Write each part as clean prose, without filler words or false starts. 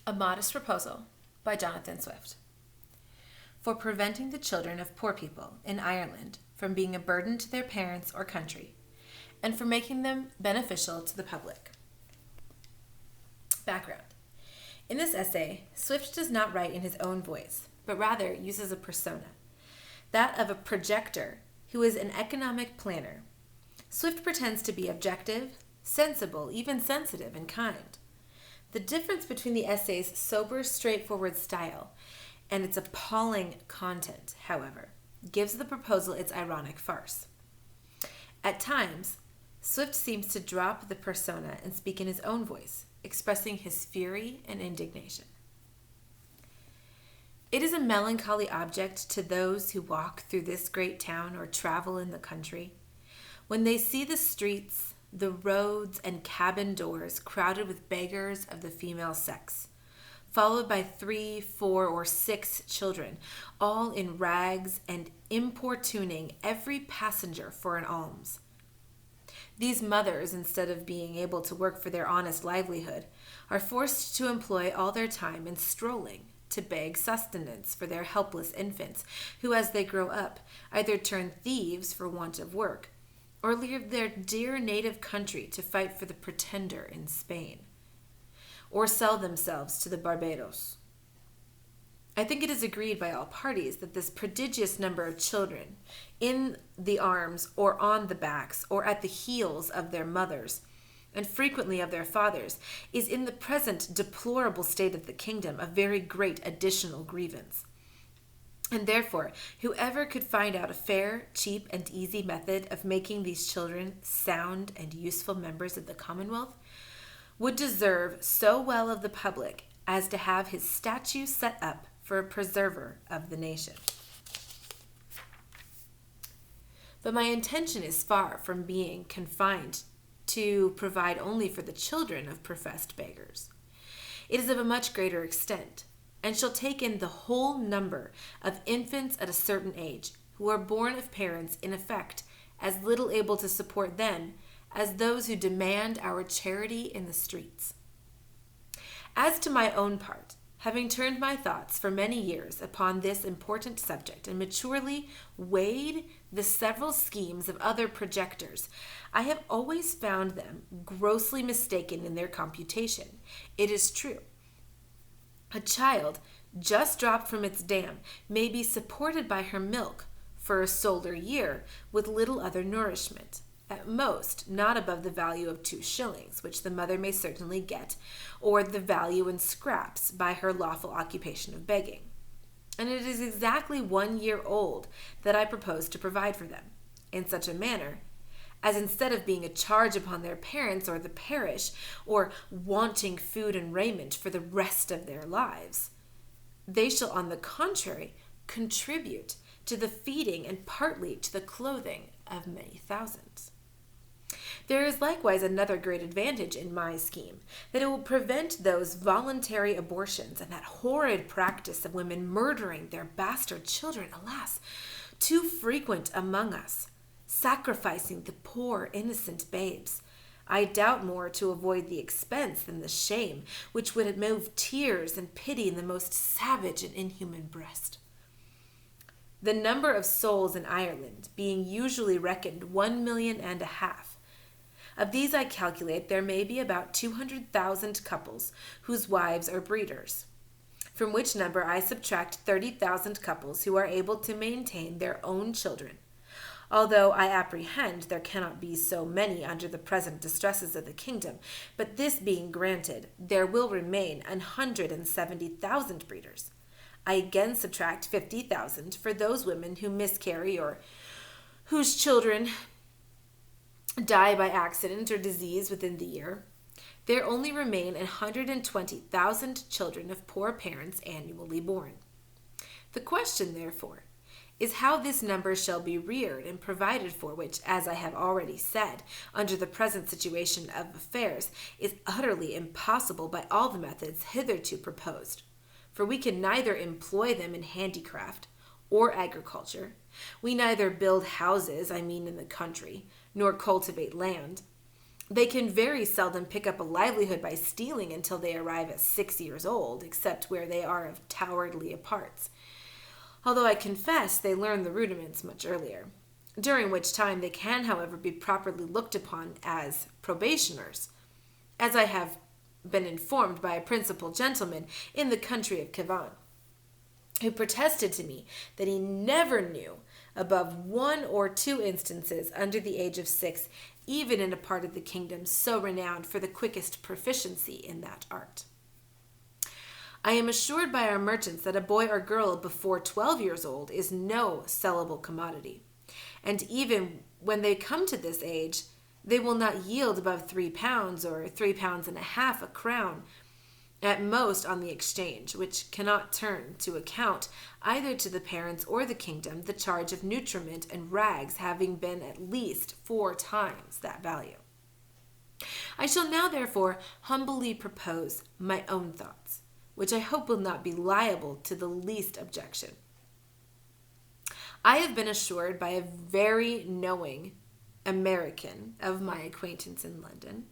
A Modest Proposal by Jonathan Swift. For preventing the children of poor people in Ireland from being a burden to their parents or country, and for making them beneficial to the public. Background. In this essay, Swift does not write in his own voice, but rather uses a persona, that of a projector who is an economic planner. Swift pretends to be objective, sensible, even sensitive and kind. The difference between the essay's sober, straightforward style and its appalling content, however, gives the proposal its ironic farce. At times, Swift seems to drop the persona and speak in his own voice, expressing his fury and indignation. It is a melancholy object to those who walk through this great town or travel in the country, when they see the streets, the roads, and cabin doors crowded with beggars of the female sex, followed by 3, 4, or 6 children, all in rags and importuning every passenger for an alms. These mothers, instead of being able to work for their honest livelihood, are forced to employ all their time in strolling to beg sustenance for their helpless infants, who, as they grow up, either turn thieves for want of work, or leave their dear native country to fight for the Pretender in Spain, or sell themselves to the Barbados. I think it is agreed by all parties that this prodigious number of children, in the arms or on the backs or at the heels of their mothers, and frequently of their fathers, is in the present deplorable state of the kingdom a very great additional grievance. And therefore, whoever could find out a fair, cheap, and easy method of making these children sound and useful members of the Commonwealth would deserve so well of the public as to have his statue set up for a preserver of the nation. But my intention is far from being confined to provide only for the children of professed beggars. It is of a much greater extent, and shall take in the whole number of infants at a certain age, who are born of parents in effect as little able to support them as those who demand our charity in the streets. As to my own part, having turned my thoughts for many years upon this important subject and maturely weighed the several schemes of other projectors, I have always found them grossly mistaken in their computation. It is true, a child just dropped from its dam may be supported by her milk for a solar year with little other nourishment, at most not above the value of 2 shillings, which the mother may certainly get, or the value in scraps by her lawful occupation of begging. And it is exactly 1 year old that I propose to provide for them, in such a manner as instead of being a charge upon their parents or the parish, or wanting food and raiment for the rest of their lives, they shall on the contrary contribute to the feeding and partly to the clothing of many thousands. There is likewise another great advantage in my scheme, that it will prevent those voluntary abortions and that horrid practice of women murdering their bastard children, alas, too frequent among us, sacrificing the poor innocent babes. I doubt more to avoid the expense than the shame, which would move tears and pity in the most savage and inhuman breast. The number of souls in Ireland being usually reckoned 1.5 million, of these I calculate there may be about 200,000 couples whose wives are breeders, from which number I subtract 30,000 couples who are able to maintain their own children, although I apprehend there cannot be so many under the present distresses of the kingdom. But this being granted, there will remain 170,000 breeders. I again subtract 50,000 for those women who miscarry or whose children die by accident or disease within the year. There only remain 120,000 children of poor parents annually born. The question, therefore, is how this number shall be reared and provided for, which, as I have already said, under the present situation of affairs, is utterly impossible by all the methods hitherto proposed. For we can neither employ them in handicraft or agriculture. We neither build houses, in the country, nor cultivate land. They can very seldom pick up a livelihood by stealing until they arrive at 6 years old, except where they are of cowardly parts. Although I confess they learn the rudiments much earlier, during which time they can, however, be properly looked upon as probationers, as I have been informed by a principal gentleman in the country of Cavan, who protested to me that he never knew above 1 or 2 instances under the age of 6, even in a part of the kingdom so renowned for the quickest proficiency in that art. I am assured by our merchants that a boy or girl before 12 years old is no sellable commodity, and even when they come to this age, they will not yield above 3 pounds or 3.5 pounds a crown at most on the exchange, which cannot turn to account either to the parents or the kingdom the charge of nutriment and rags having been at least 4 times that value. I shall now therefore humbly propose my own thoughts, which I hope will not be liable to the least objection. I have been assured by a very knowing American of my acquaintance in London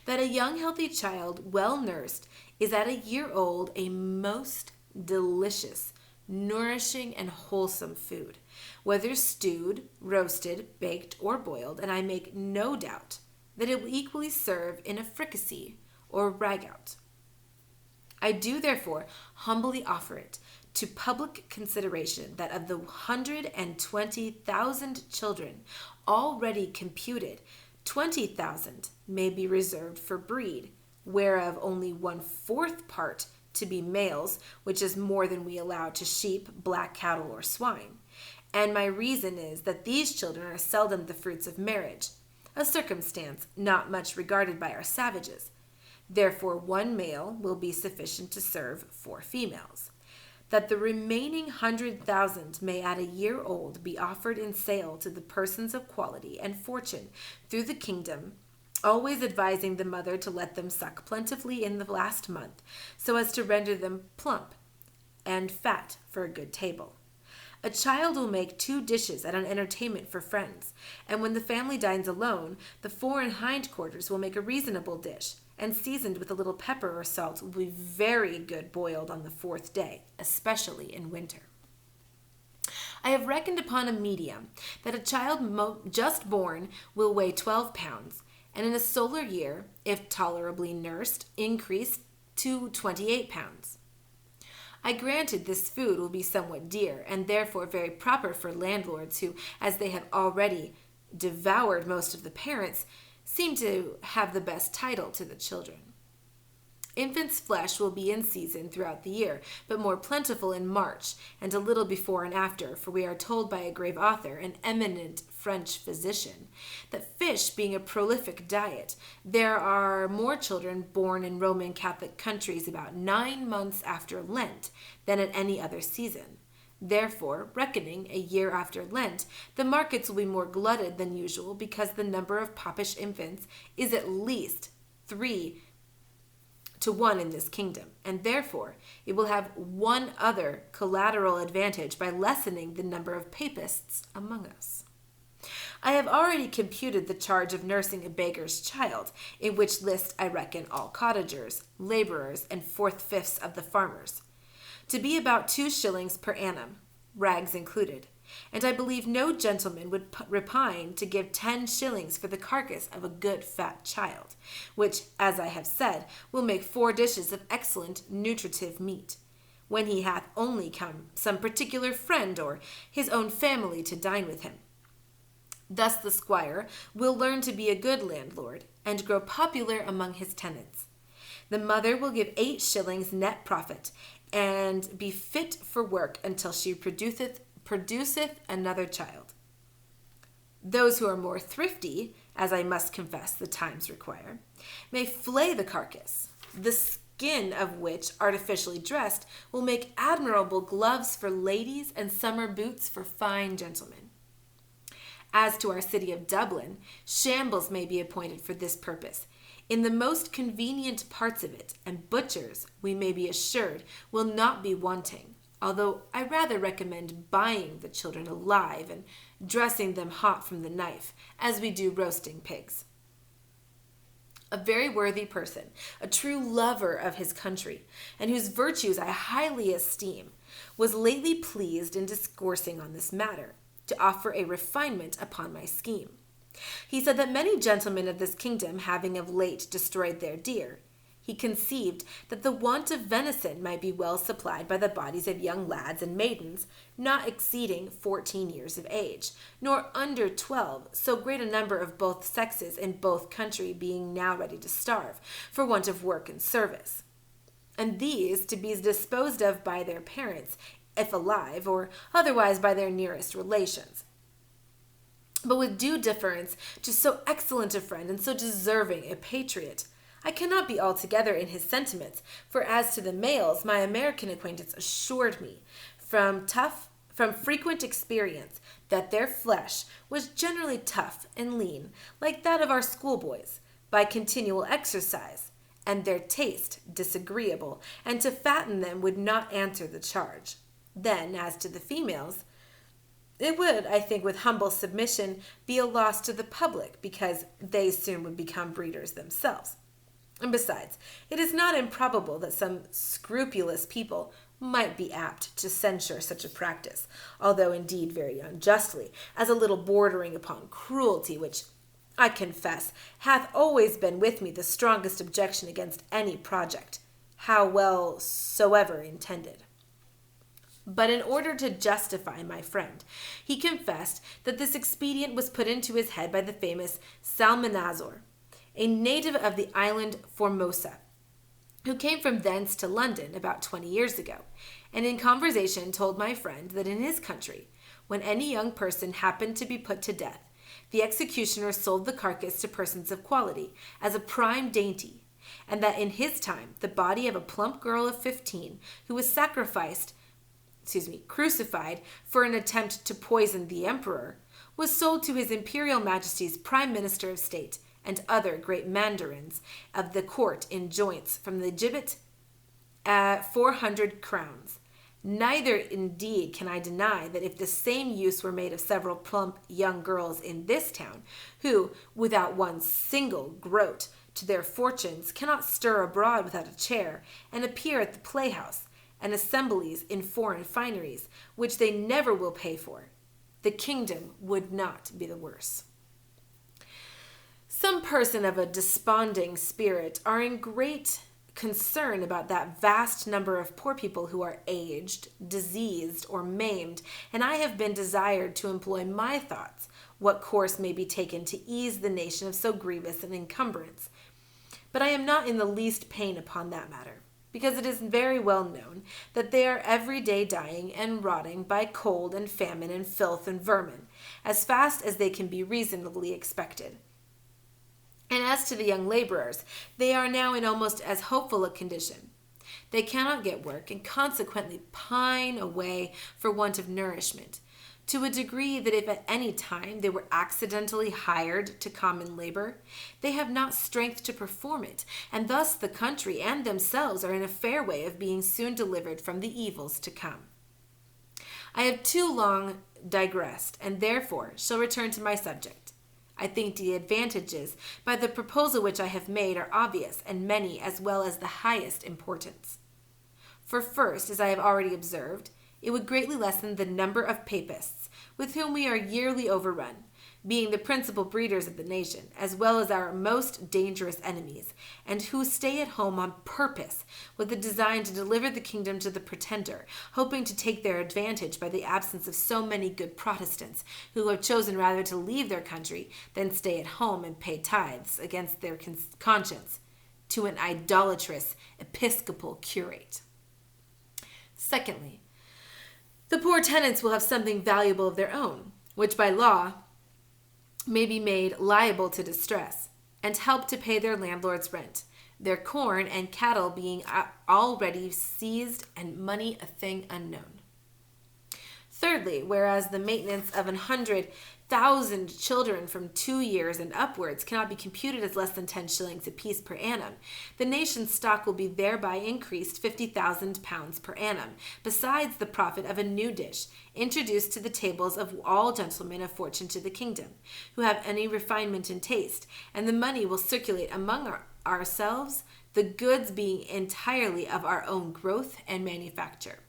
that a young healthy child, well nursed, is at a year old a most delicious, nourishing, and wholesome food, whether stewed, roasted, baked, or boiled, and I make no doubt that it will equally serve in a fricassee or ragout. I do therefore humbly offer it to public consideration that of the 120,000 children already computed, 20,000 may be reserved for breed, whereof only 1/4 part to be males, which is more than we allow to sheep, black cattle, or swine. And my reason is that these children are seldom the fruits of marriage, a circumstance not much regarded by our savages. Therefore 1 male will be sufficient to serve 4 females. That the remaining 100,000 may at a year old be offered in sale to the persons of quality and fortune through the kingdom, always advising the mother to let them suck plentifully in the last month, so as to render them plump and fat for a good table. A child will make 2 dishes at an entertainment for friends, and when the family dines alone, the fore and hind quarters will make a reasonable dish, and seasoned with a little pepper or salt will be very good boiled on the 4th day, especially in winter. I have reckoned upon a medium that a child just born will weigh 12 pounds, and in a solar year, if tolerably nursed, increase to 28 pounds. I granted this food will be somewhat dear, and therefore very proper for landlords who, as they have already devoured most of the parents, seem to have the best title to the children. Infant's flesh will be in season throughout the year, but more plentiful in March, and a little before and after, for we are told by a grave author, an eminent French physician, that fish being a prolific diet, there are more children born in Roman Catholic countries about 9 months after Lent than at any other season. Therefore, reckoning a year after Lent, the markets will be more glutted than usual, because the number of popish infants is at least 3 to 1 in this kingdom, and therefore it will have one other collateral advantage by lessening the number of papists among us. I have already computed the charge of nursing a beggar's child, in which list I reckon all cottagers, laborers, and 4/5 of the farmers, to be about 2 shillings per annum, rags included, and I believe no gentleman would repine to give 10 shillings for the carcass of a good fat child, which, as I have said, will make 4 dishes of excellent nutritive meat, when he hath only come some particular friend or his own family to dine with him. Thus the squire will learn to be a good landlord, and grow popular among his tenants. The mother will give 8 shillings net profit, and be fit for work until she produceth another child. Those who are more thrifty, as I must confess the times require, may flay the carcass, the skin of which, artificially dressed, will make admirable gloves for ladies and summer boots for fine gentlemen. As to our city of Dublin, shambles may be appointed for this purpose, in the most convenient parts of it, and butchers, we may be assured, will not be wanting, although I rather recommend buying the children alive and dressing them hot from the knife, as we do roasting pigs. a very worthy person, a true lover of his country, and whose virtues I highly esteem, was lately pleased in discoursing on this matter, to offer a refinement upon my scheme. He said that many gentlemen of this kingdom having of late destroyed their deer, he conceived that the want of venison might be well supplied by the bodies of young lads and maidens not exceeding 14 years of age, nor under 12, so great a number of both sexes in both country being now ready to starve, for want of work and service. And these to be disposed of by their parents, if alive, or otherwise by their nearest relations. But with due deference to so excellent a friend and so deserving a patriot, I cannot be altogether in his sentiments, for as to the males, my American acquaintance assured me, from frequent experience, that their flesh was generally tough and lean, like that of our schoolboys, by continual exercise, and their taste disagreeable, and to fatten them would not answer the charge. Then, as to the females, it would, I think, with humble submission, be a loss to the public, because they soon would become breeders themselves. And besides, it is not improbable that some scrupulous people might be apt to censure such a practice, although indeed very unjustly, as a little bordering upon cruelty, which, I confess, hath always been with me the strongest objection against any project, how well soever intended. But in order to justify my friend, he confessed that this expedient was put into his head by the famous Salmanazar, a native of the island Formosa, who came from thence to London about 20 years ago, and in conversation told my friend that in his country, when any young person happened to be put to death, the executioner sold the carcass to persons of quality as a prime dainty, and that in his time the body of a plump girl of 15 who was crucified for an attempt to poison the emperor, was sold to his Imperial Majesty's Prime Minister of State and other great mandarins of the court in joints from the gibbet at 400 crowns. Neither indeed can I deny that if the same use were made of several plump young girls in this town, who, without one single groat to their fortunes, cannot stir abroad without a chair, and appear at the playhouse and assemblies in foreign fineries, which they never will pay for, the kingdom would not be the worse. Some person of a desponding spirit are in great concern about that vast number of poor people who are aged, diseased, or maimed, and I have been desired to employ my thoughts what course may be taken to ease the nation of so grievous an encumbrance. But I am not in the least pain upon that matter, because it is very well known that they are every day dying and rotting by cold and famine and filth and vermin, as fast as they can be reasonably expected. And as to the young laborers, they are now in almost as hopeful a condition. They cannot get work, and consequently pine away for want of nourishment, to a degree that if at any time they were accidentally hired to common labor, they have not strength to perform it, and thus the country and themselves are in a fair way of being soon delivered from the evils to come. I have too long digressed, and therefore shall return to my subject. I think the advantages by the proposal which I have made are obvious, and many, as well as the highest importance. For first, as I have already observed, it would greatly lessen the number of papists with whom we are yearly overrun, being the principal breeders of the nation, as well as our most dangerous enemies, and who stay at home on purpose with the design to deliver the kingdom to the pretender, hoping to take their advantage by the absence of so many good Protestants, who have chosen rather to leave their country than stay at home and pay tithes against their conscience to an idolatrous episcopal curate. Secondly, the poor tenants will have something valuable of their own, which by law may be made liable to distress, and help to pay their landlord's rent, their corn and cattle being already seized and money a thing unknown. Thirdly, whereas the maintenance of 100,000 children from 2 years and upwards cannot be computed as less than 10 shillings apiece per annum, the nation's stock will be thereby increased 50,000 pounds per annum, besides the profit of a new dish, introduced to the tables of all gentlemen of fortune to the kingdom, who have any refinement in taste, and the money will circulate among ourselves, the goods being entirely of our own growth and manufacture.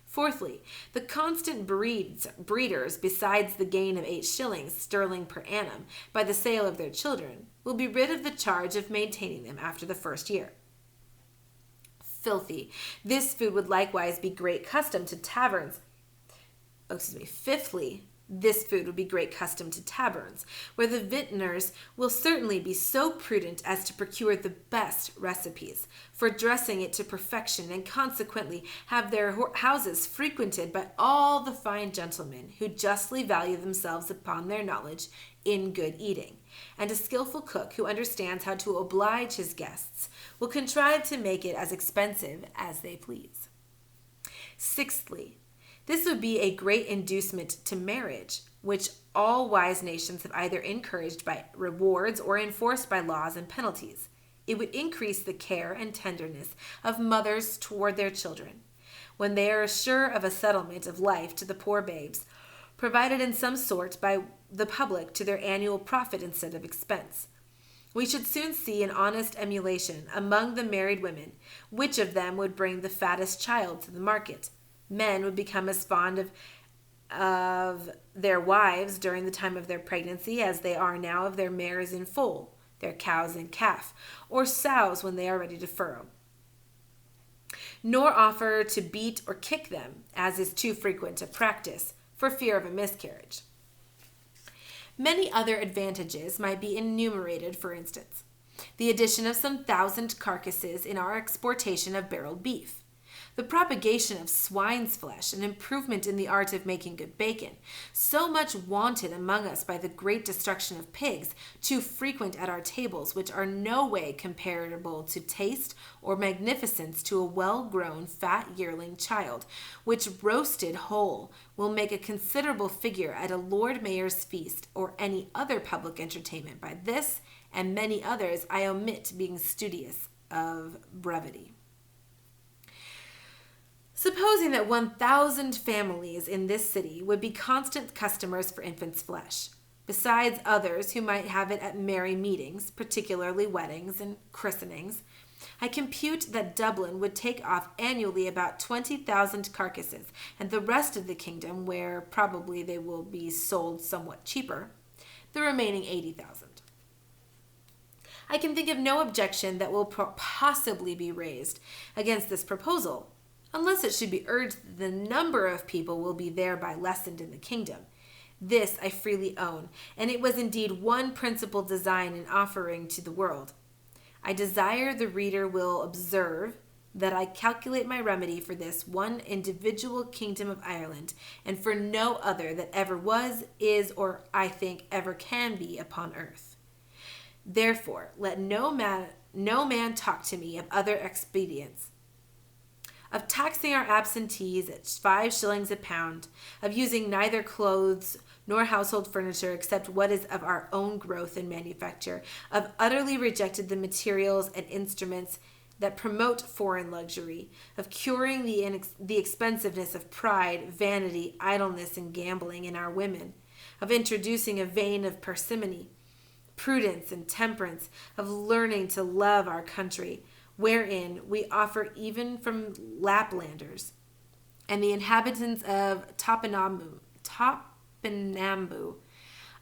Fourthly, the constant breeders, besides the gain of 8 shillings sterling per annum by the sale of their children, will be rid of the charge of maintaining them after the first year. Filthy, this food would likewise be great custom to taverns. Fifthly, this food would be great custom to taverns, where the vintners will certainly be so prudent as to procure the best recipes for dressing it to perfection, and consequently have their houses frequented by all the fine gentlemen who justly value themselves upon their knowledge in good eating, and a skillful cook who understands how to oblige his guests will contrive to make it as expensive as they please. Sixthly, this would be a great inducement to marriage, which all wise nations have either encouraged by rewards or enforced by laws and penalties. It would increase the care and tenderness of mothers toward their children, when they are sure of a settlement of life to the poor babes, provided in some sort by the public to their annual profit instead of expense. We should soon see an honest emulation among the married women, which of them would bring the fattest child to the market. Men would become as fond of their wives during the time of their pregnancy as they are now of their mares in foal, their cows in calf, or sows when they are ready to furrow. Nor offer to beat or kick them, as is too frequent a practice, for fear of a miscarriage. Many other advantages might be enumerated, for instance, the addition of some 1,000 carcasses in our exportation of barreled beef, the propagation of swine's flesh, and improvement in the art of making good bacon, so much wanted among us by the great destruction of pigs, too frequent at our tables, which are no way comparable to taste or magnificence to a well-grown fat yearling child, which roasted whole will make a considerable figure at a Lord Mayor's feast or any other public entertainment. By this and many others I omit, being studious of brevity. Supposing that 1,000 families in this city would be constant customers for infant's flesh, besides others who might have it at merry meetings, particularly weddings and christenings, I compute that Dublin would take off annually about 20,000 carcasses, and the rest of the kingdom, where probably they will be sold somewhat cheaper, the remaining 80,000. I can think of no objection that will possibly be raised against this proposal, unless it should be urged that the number of people will be thereby lessened in the kingdom. This I freely own, and it was indeed one principal design in offering to the world. I desire the reader will observe that I calculate my remedy for this one individual kingdom of Ireland, and for no other that ever was, is, or I think ever can be upon earth. Therefore, let no man talk to me of other expedients, of taxing our absentees at 5 shillings a pound, of using neither clothes nor household furniture except what is of our own growth and manufacture, of utterly rejected the materials and instruments that promote foreign luxury, of curing the expensiveness of pride, vanity, idleness, and gambling in our women, of introducing a vein of parsimony, prudence, and temperance, of learning to love our country, wherein we offer even from Laplanders and the inhabitants of Topinambu,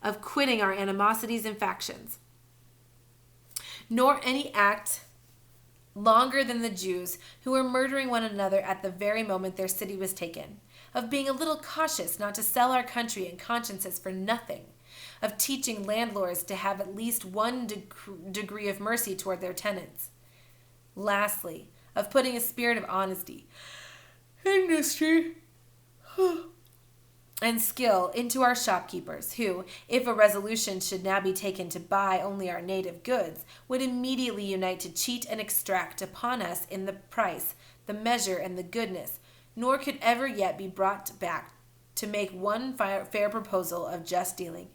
of quitting our animosities and factions, nor any act longer than the Jews, who were murdering one another at the very moment their city was taken, of being a little cautious not to sell our country and consciences for nothing, of teaching landlords to have at least one degree of mercy toward their tenants. Lastly, of putting a spirit of honesty, industry, and skill into our shopkeepers, who, if a resolution should now be taken to buy only our native goods, would immediately unite to cheat and extract upon us in the price, the measure, and the goodness, nor could ever yet be brought back to make one fair proposal of just dealing,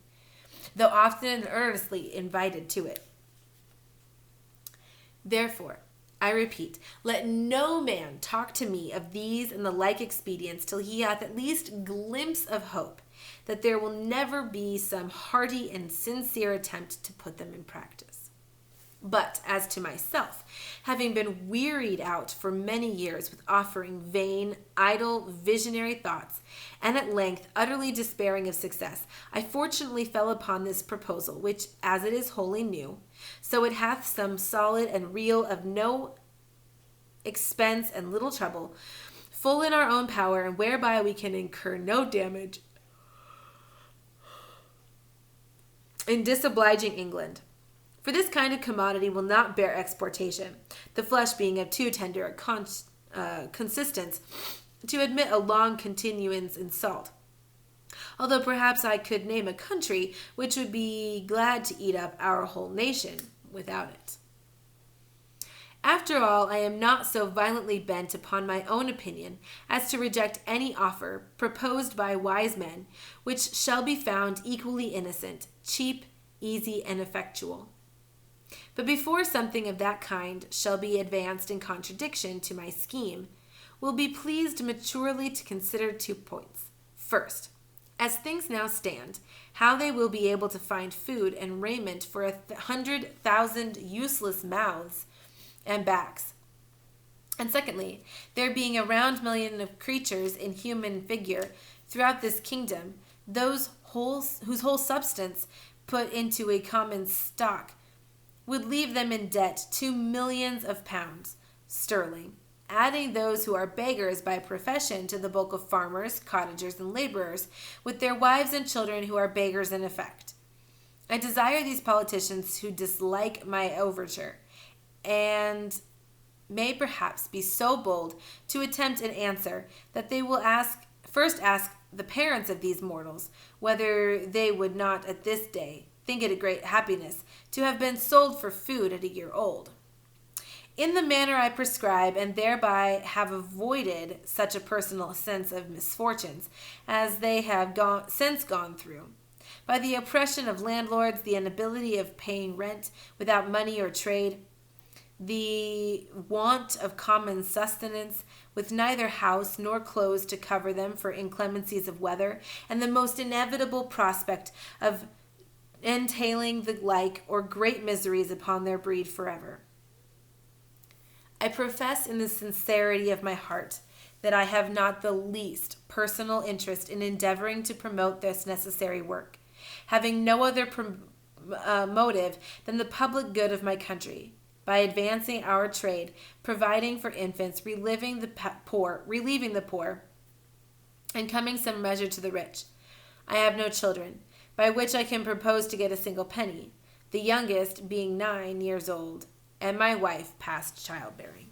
though often and earnestly invited to it. Therefore, I repeat, let no man talk to me of these and the like expedients till he hath at least glimpse of hope that there will never be some hearty and sincere attempt to put them in practice. But as to myself, having been wearied out for many years with offering vain, idle, visionary thoughts, and at length utterly despairing of success, I fortunately fell upon this proposal, which, as it is wholly new, so it hath some solid and real of no expense and little trouble, full in our own power, and whereby we can incur no damage in disobliging England. For this kind of commodity will not bear exportation, the flesh being of too tender a consistence to admit a long continuance in salt. Although perhaps I could name a country which would be glad to eat up our whole nation without it. After all, I am not so violently bent upon my own opinion as to reject any offer proposed by wise men, which shall be found equally innocent, cheap, easy, and effectual. But before something of that kind shall be advanced in contradiction to my scheme, will be pleased maturely to consider 2 points. First, as things now stand, how they will be able to find food and raiment for 100,000 useless mouths and backs. And secondly, there being a round million of creatures in human figure throughout this kingdom, whose whole substance put into a common stock would leave them in debt 2 millions of pounds sterling, adding those who are beggars by profession to the bulk of farmers, cottagers, and laborers, with their wives and children who are beggars in effect. I desire these politicians who dislike my overture, and may perhaps be so bold to attempt an answer, that they will first ask the parents of these mortals whether they would not at this day think it a great happiness to have been sold for food at a year old, in the manner I prescribe, and thereby have avoided such a personal sense of misfortunes as they have since gone through, by the oppression of landlords, the inability of paying rent without money or trade, the want of common sustenance, with neither house nor clothes to cover them for inclemencies of weather, and the most inevitable prospect of entailing the like or great miseries upon their breed forever. I profess in the sincerity of my heart that I have not the least personal interest in endeavoring to promote this necessary work, having no other motive than the public good of my country, by advancing our trade, providing for infants, relieving the poor, and coming some measure to the rich. I have no children, by which I can propose to get a single penny, the youngest being 9 years old, and my wife past childbearing.